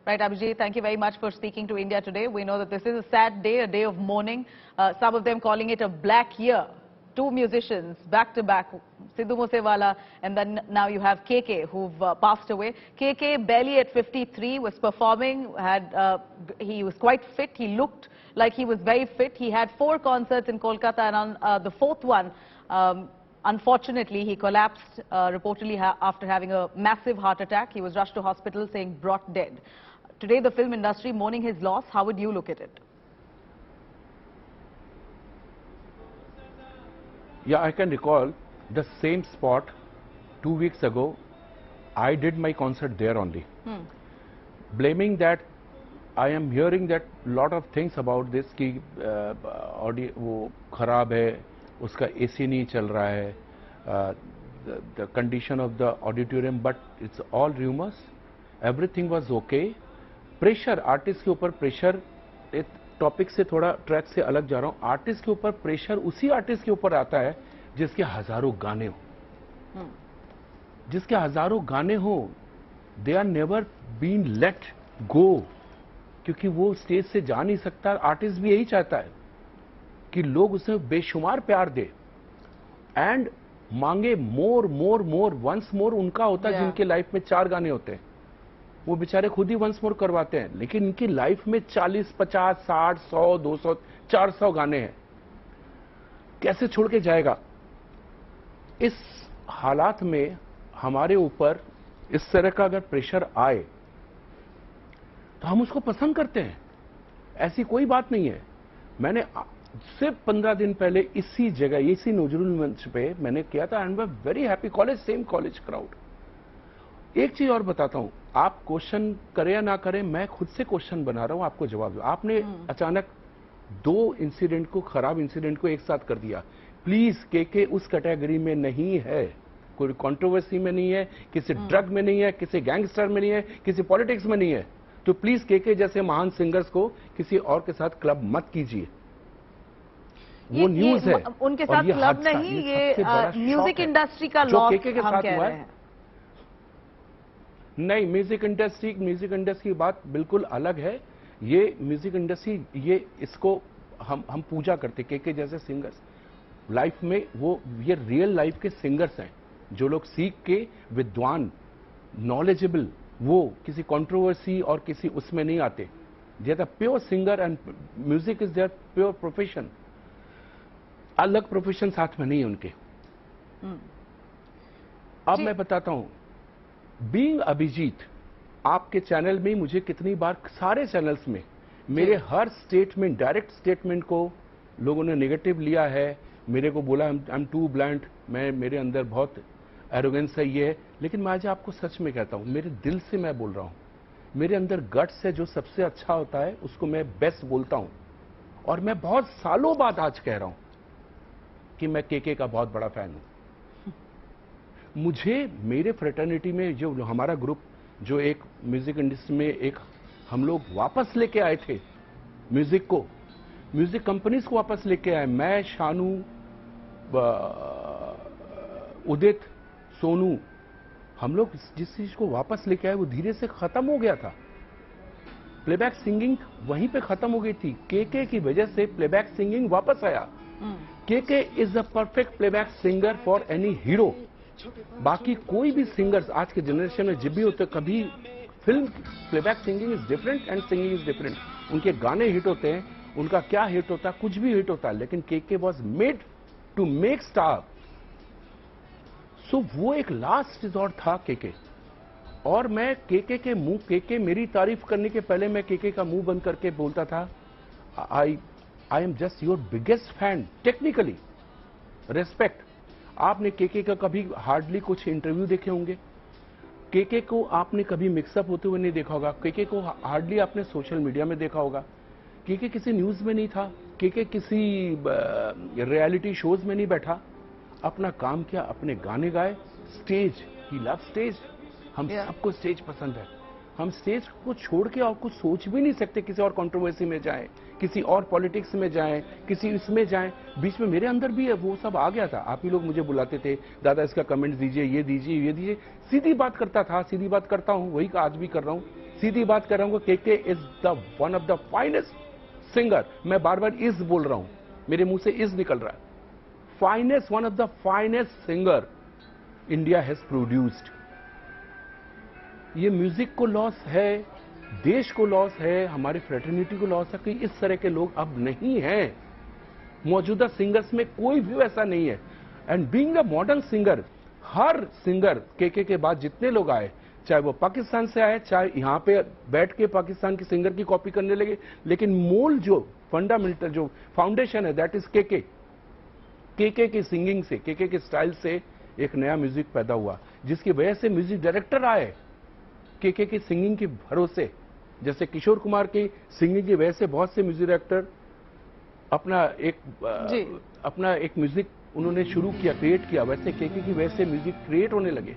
Right, Abhijit, thank you very much for speaking to India Today. We know that this is a sad day, a day of mourning. Some of them calling it a black year. Two musicians back to back, Sidhu Moosewala, and then now you have KK, who've passed away. KK, barely at 53, was performing. He was quite fit. He looked like he was very fit. He had 4 concerts in Kolkata, and on the 4th one, unfortunately, he collapsed reportedly after having a massive heart attack. He was rushed to hospital, saying brought dead. Today, the film industry mourning his loss. How would you look at it? Yeah, I can recall the same spot 2 weeks ago. I did my concert there only. Blaming that, I am hearing that lot of things about this कि audio वो खराब है, उसका AC नहीं चल रहा है, the condition of the auditorium, but it's all rumors. Everything was okay. Pressure artist के ऊपर प्रेशर, एक टॉपिक से थोड़ा ट्रैक से अलग जा रहा हूं. आर्टिस्ट के ऊपर प्रेशर उसी आर्टिस्ट के ऊपर आता है जिसके हजारों गाने हो. जिसके हजारों गाने हो, they are never been let go, क्योंकि वो स्टेज से जा नहीं सकता. आर्टिस्ट भी यही चाहता है कि लोग उसे बेशुमार प्यार दे एंड मांगे मोर मोर मोर. वंस मोर उनका होता है जिनके लाइफ में 4 गाने होते हैं, वो बेचारे खुद ही वंस मोर करवाते हैं. लेकिन इनकी लाइफ में 40, 50, 60, 100, 200, 400 गाने हैं. कैसे छोड़ के जाएगा? इस हालात में हमारे ऊपर इस तरह का अगर प्रेशर आए तो हम उसको पसंद करते हैं. ऐसी कोई बात नहीं है. मैंने सिर्फ 15 दिन पहले इसी जगह, इसी नजरुल मंच पे मैंने किया था. I am very happy. College, same college crowd. एक चीज और बताता हूं, आप क्वेश्चन करें या ना करें, मैं खुद से क्वेश्चन बना रहा हूं, आपको जवाब दो. आपने अचानक 2 इंसिडेंट को, खराब इंसिडेंट को एक साथ कर दिया. प्लीज, केके उस कैटेगरी में नहीं है, कोई कंट्रोवर्सी में नहीं है, किसी ड्रग में नहीं है, किसी गैंगस्टर में नहीं है, किसी पॉलिटिक्स में नहीं है. तो प्लीज केके जैसे महान सिंगर्स को किसी और के साथ क्लब मत कीजिए. वो न्यूज है. उनके साथ क्लब नहीं, ये म्यूजिक इंडस्ट्री का लॉ केके के साथ हुआ है. नहीं, म्यूजिक इंडस्ट्री की बात बिल्कुल अलग है. ये म्यूजिक इंडस्ट्री, ये इसको हम पूजा करते. केके जैसे सिंगर्स लाइफ में, वो ये रियल लाइफ के सिंगर्स हैं, जो लोग सीख के विद्वान, नॉलेजेबल, वो किसी कंट्रोवर्सी और किसी उसमें नहीं आते. They are pure singer and music is their pure profession. अलग प्रोफेशन साथ में नहीं है उनके. अब मैं बताता हूं, बीइंग अभिजीत, आपके चैनल में मुझे कितनी बार, सारे चैनल्स में मेरे हर स्टेटमेंट, डायरेक्ट स्टेटमेंट को लोगों ने नेगेटिव लिया है. मेरे को बोला आई एम टू ब्लंट, मेरे अंदर बहुत एरोगेंस है, ये है. लेकिन मैं आज आपको सच में कहता हूं, मेरे दिल से मैं बोल रहा हूं. मेरे अंदर गट्स है, जो सबसे अच्छा होता है उसको मैं बेस्ट बोलता हूं. और मैं बहुत सालों बाद आज कह रहा हूं कि मैं केके का बहुत बड़ा फैन हूं. मुझे मेरे फ्रेटर्निटी में जो हमारा ग्रुप, जो एक म्यूजिक इंडस्ट्री में एक हम लोग वापस लेके आए थे म्यूजिक को, म्यूजिक कंपनीज को वापस लेके आए. मैं, शानू, उदित, सोनू, हम लोग जिस चीज को वापस लेके आए वो धीरे से खत्म हो गया था. प्लेबैक सिंगिंग वहीं पे खत्म हो गई थी. केके की वजह से प्लेबैक सिंगिंग वापस आया. KK is the perfect playback singer for any hero. बाकी कोई भी सिंगर्स आज के जनरेशन में जब भी होते, कभी film playback singing is different and singing is different. उनके गाने हिट होते हैं, उनका क्या हिट होता है, कुछ भी हिट होता है, लेकिन KK was made to make star. So वो एक लास्ट रिजॉर्ट था केके. और मैं केके के मुंह, केके मेरी तारीफ करने के पहले मैं केके का मुंह बंद करके बोलता था, I am just your biggest fan. Technically respect. आपने केके का कभी हार्डली कुछ इंटरव्यू देखे होंगे. केके को आपने कभी मिक्सअप होते हुए नहीं देखा होगा. केके को हार्डली आपने सोशल मीडिया में देखा होगा. केके किसी न्यूज में नहीं था. केके किसी रियलिटी शोज में नहीं बैठा. अपना काम किया, अपने गाने गाए. स्टेज, ही लव स्टेज. हम सबको स्टेज पसंद है. हम स्टेज को छोड़ के और कुछ सोच भी नहीं सकते, किसी और कंट्रोवर्सी में जाएं, किसी और पॉलिटिक्स में जाएं, किसी इसमें जाएं। बीच में मेरे अंदर भी वो सब आ गया था। आप ही लोग मुझे बुलाते थे, दादा इसका कमेंट दीजिए, ये दीजिए, ये दीजिए। सीधी बात करता था, सीधी बात करता हूं, वही आज भी कर रहा हूं, सीधी बात कर रहा हूं। KK is the one of the finest singer. मैं बार बार इज बोल रहा हूं, मेरे मुंह से इज निकल रहा है। Finest, one of the finest singer India has produced. ये म्यूजिक को लॉस है, देश को लॉस है, हमारी फ्रेटर्निटी को लॉस है कि इस तरह के लोग अब नहीं हैं। मौजूदा सिंगर्स में कोई भी वैसा नहीं है। And being a modern singer, her singer के बाद जितने लोग आए, चाहे वो पाकिस्तान से आए, चाहे यहां पे बैठ के पाकिस्तान की सिंगर की कॉपी करने लगे, लेकिन मूल जो फंडामेंटल जो फाउंडेशन है दैट इज केके की सिंगिंग से, केके के स्टाइल से एक नया म्यूजिक पैदा हुआ, जिसकी वजह से म्यूजिक डायरेक्टर आए केके की सिंगिंग के भरोसे। जैसे किशोर कुमार की सिंगिंग की वजह से बहुत से म्यूजिक डायरेक्टर अपना एक म्यूजिक उन्होंने शुरू किया, क्रिएट किया। वैसे केके की वजह से म्यूजिक क्रिएट होने लगे।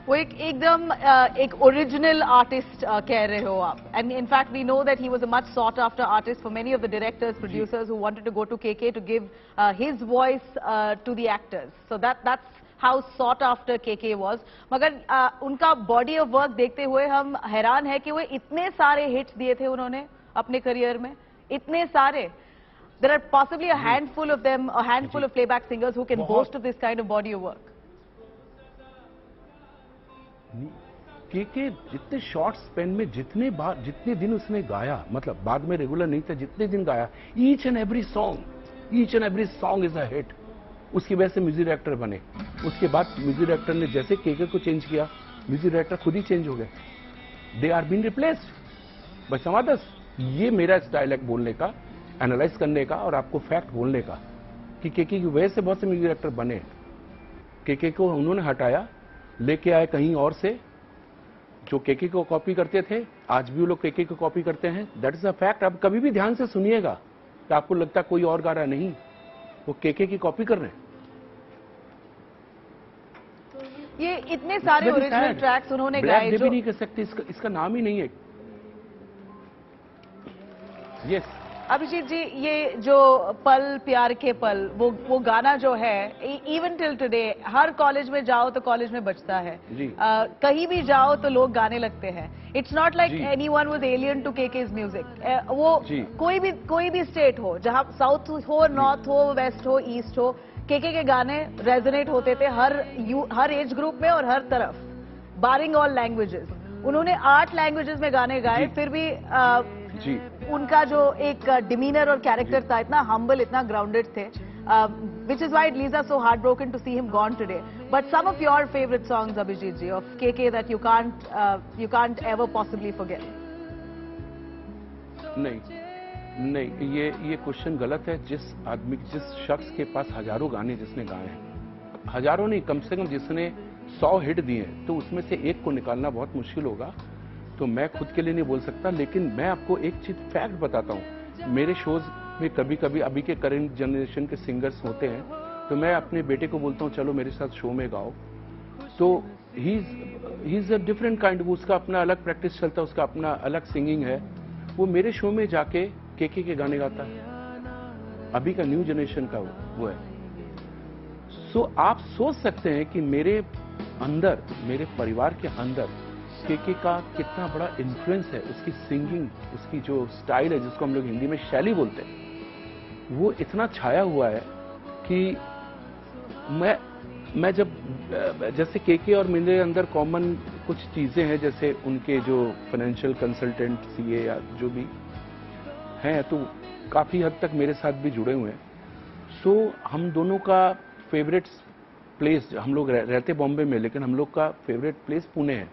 वो एकदम एक ओरिजिनल आर्टिस्ट कह रहे हो आप। And in fact we know that he was a much sought after artist for many of the directors, producers who wanted to go to KK to give his voice to the actors. So that's how sought after KK was. मगर उनका body of work देखते हुए हम हैरान है कि वो इतने सारे हिट्स दिए थे उन्होंने अपने करियर में, इतने सारे। There are possibly a handful of them, a handful of playback singers who can boast of this kind of body of work. KK जितने शॉर्ट स्पेन में जितने दिन उसने गाया, मतलब बाद में रेगुलर नहीं था, जितने दिन गाया, each and every song is a hit. उसकी वजह से म्यूजिक डायरेक्टर बने। उसके बाद म्यूजिक डायरेक्टर ने जैसे केके को चेंज किया, म्यूजिक डायरेक्टर खुद ही चेंज हो गए। They are been replaced by some others. ये मेरा स्टाइल है बोलने का, एनालाइज करने का और आपको फैक्ट बोलने का कि केके की वजह से बहुत से म्यूजिक डायरेक्टर बने। केके को उन्होंने हटाया, लेके आए कहीं और से, जो केके को कॉपी करते थे। आज भी वो लोग केके को कॉपी करते हैं, दैट इज अ फैक्ट। आप कभी भी ध्यान से सुनिएगा कि आपको लगता कोई और गा रहा नहीं, वो केके की कॉपी कर रहे हैं। ये इतने सारे ओरिजिनल ट्रैक्स उन्होंने गाए जो भी नहीं कर सकते, इसका नाम ही नहीं है। यस अभिजीत जी, ये जो पल प्यार के पल, वो गाना जो है इवन टिल टुडे हर कॉलेज में जाओ तो कॉलेज में बजता है, कहीं भी जाओ तो लोग गाने लगते हैं। It's not like anyone was alien to KK's music. वो कोई भी स्टेट हो, जहां साउथ हो, नॉर्थ हो, वेस्ट हो, ईस्ट हो, केके के गाने रेजोनेट होते थे हर एज ग्रुप में और हर तरफ, बारिंग ऑल लैंग्वेजेस। उन्होंने 8 लैंग्वेजेस में गाने गाए, फिर भी उनका जो एक डिमीनर और कैरेक्टर था, इतना हम्बल, इतना ग्राउंडेड थे, which is why it leaves us so heartbroken to see him gone today. But some of your favorite songs, Abhijit ji, of KK that you can't ever possibly forget. नहीं, ये question गलत है। जिस शख्स के पास हजारों गाने जिसने गाए हैं, हजारों नहीं, कम से कम जिसने 100 हिट दिए हैं, तो उसमें से एक को निकालना बहुत मुश्किल होगा। तो मैं खुद के लिए नहीं बोल सकता, लेकिन मैं आपको एक चीज फैक्ट बताता हूँ। मेरे शोज में कभी कभी अभी के करंट जनरेशन के सिंगर्स होते हैं, तो मैं अपने बेटे को बोलता हूँ चलो मेरे साथ शो में गाओ। तो ही इज अ डिफरेंट काइंड, उसका अपना अलग प्रैक्टिस चलता है, उसका अपना अलग सिंगिंग है। वो मेरे शो में जाके केके के गाने गाता है, अभी का न्यू जनरेशन का वो है। सो आप सोच सकते हैं कि मेरे अंदर, मेरे परिवार के अंदर केके का कितना बड़ा इन्फ्लुएंस है। उसकी सिंगिंग, उसकी जो स्टाइल है, जिसको हम लोग हिंदी में शैली बोलते हैं, वो इतना छाया हुआ है कि मैं जब जैसे केके और मेरे अंदर कॉमन कुछ चीजें हैं, जैसे उनके जो फाइनेंशियल कंसल्टेंट, सीए या जो भी हैं, तो काफी हद तक मेरे साथ भी जुड़े हुए हैं। सो हम दोनों का फेवरेट प्लेस, हम लोग रहते बॉम्बे में, लेकिन हम लोग का फेवरेट प्लेस पुणे है।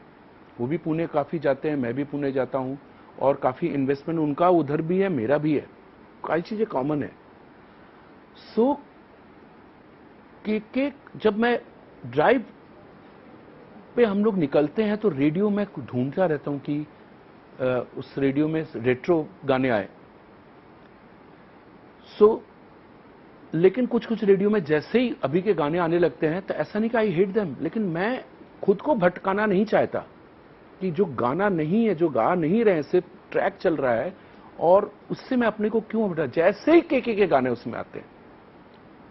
वो भी पुणे काफी जाते हैं, मैं भी पुणे जाता हूं, और काफी इन्वेस्टमेंट उनका उधर भी है, मेरा भी है, कई चीजें कॉमन है। सो केके, जब मैं ड्राइव पे हम लोग निकलते हैं तो रेडियो में ढूंढता रहता हूं कि उस रेडियो में रेट्रो गाने आए। लेकिन कुछ रेडियो में जैसे ही अभी के गाने आने लगते हैं, तो ऐसा नहीं कि आई हेट देम, लेकिन मैं खुद को भटकाना नहीं चाहता कि जो गाना नहीं है, जो गा नहीं रहे, सिर्फ ट्रैक चल रहा है और उससे मैं अपने को क्यों भटका। जैसे ही के गाने उसमें आते हैं,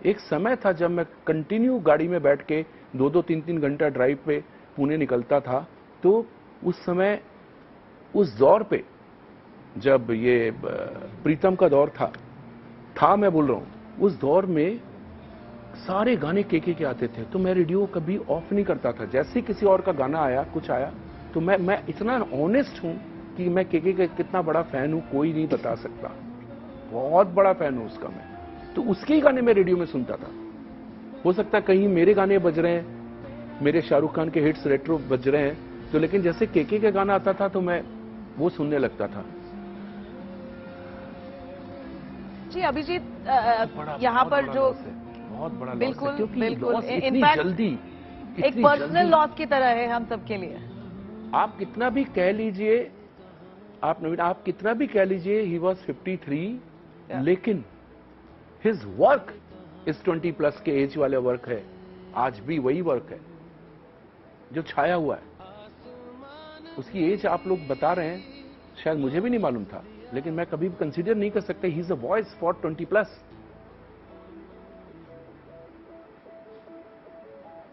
एक समय था जब मैं कंटिन्यू गाड़ी में बैठ के 2-2, 3-3 घंटा ड्राइव पे पुणे निकलता था, तो उस समय, उस दौर पे जब ये प्रीतम का दौर था मैं बोल रहा हूं, उस दौर में सारे गाने के आते थे, तो मैं रेडियो कभी ऑफ नहीं करता था। जैसे ही किसी और का गाना आया, कुछ आया, तो मैं इतना ऑनेस्ट हूं कि मैं के का कितना बड़ा फैन हूं, कोई नहीं बता सकता। बहुत बड़ा फैन हूं उसका मैं। तो उसके ही गाने मैं रेडियो में सुनता था। हो सकता है कहीं मेरे गाने बज रहे हैं, मेरे शाहरुख खान के हिट्स रेट्रो बज रहे हैं, तो लेकिन जैसे के का गाना आता था तो मैं वो सुनने लगता था। जी अभिजीत, यहाँ पर जो बहुत बड़ा बिल्कुल लॉस है, क्योंकि बिल्कुल लॉस इतनी इनफैक्ट जल्दी, एक पर्सनल लॉस की तरह है हम सबके लिए। आप कितना भी कह लीजिए, आप कितना भी कह लीजिए ही वॉज 53, लेकिन हिज वर्क इस 20+ के एज वाले वर्क है। आज भी वही वर्क है जो छाया हुआ है। उसकी एज आप लोग बता रहे हैं, शायद मुझे भी नहीं मालूम था, लेकिन मैं कभी भी कंसीडर नहीं कर सकता he is a voice for 20+।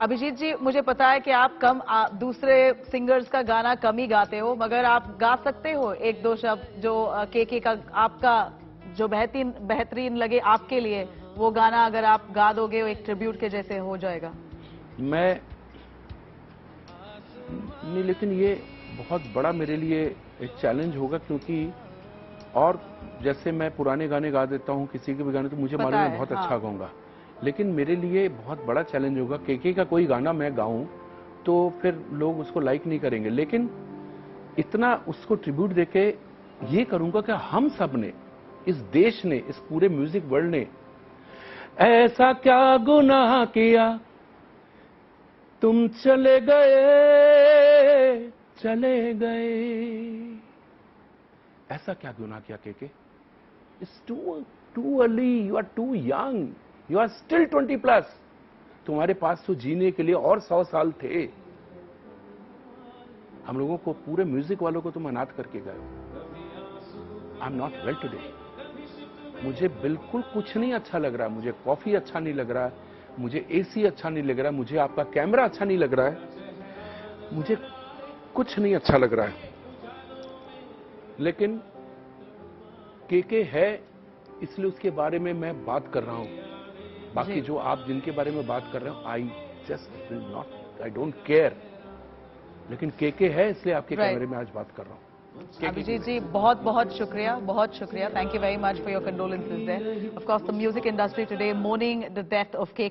Abhijeet ji, मुझे पता है कि आप दूसरे सिंगर्स का गाना कम ही गाते हो, मगर आप गा सकते हो एक दो शब्द जो के का आपका जो बेहतरीन लगे आपके लिए, वो गाना अगर आप गा दोगे एक ट्रिब्यूट के जैसे हो जाएगा। मैं नहीं, लेकिन ये बहुत बड़ा मेरे लिए एक चैलेंज होगा, क्योंकि और जैसे मैं पुराने गाने गा देता हूं, किसी के भी गाने, तो मुझे मालूम है बहुत अच्छा गाऊंगा, लेकिन मेरे लिए बहुत बड़ा चैलेंज होगा के का कोई गाना मैं गाऊं तो फिर लोग उसको लाइक नहीं करेंगे। लेकिन इतना उसको ट्रिब्यूट देके ये करूंगा कि हम सब ने, इस देश ने, इस पूरे म्यूजिक वर्ल्ड ने ऐसा क्या गुनाह किया तुम चले गए, चले गए। ऐसा क्या गुनाह किया के? It's too early, you are too young, you are still 20+। तुम्हारे पास तो जीने के लिए और 100 साल थे। हम लोगों को, पूरे म्यूजिक वालों को तुम अनाथ करके गए हो। I am not well today. मुझे बिल्कुल कुछ नहीं अच्छा लग रहा है। मुझे कॉफी अच्छा नहीं लग रहा है, मुझे एसी अच्छा नहीं लग रहा है, मुझे आपका कैमरा अच्छा नहीं लग रहा है, मुझे कुछ नहीं अच्छा लग रहा है। लेकिन के है, इसलिए उसके बारे में मैं बात कर रहा हूं। बाकी जो आप जिनके बारे में बात कर रहे हो, I just will not, I don't care. लेकिन के है, इसलिए आपके कैमरे में आज बात कर रहा हूं। अभिजीत जी, बहुत बहुत शुक्रिया, बहुत शुक्रिया। Thank you very much for your condolences there. Of course the music industry today morning the death of के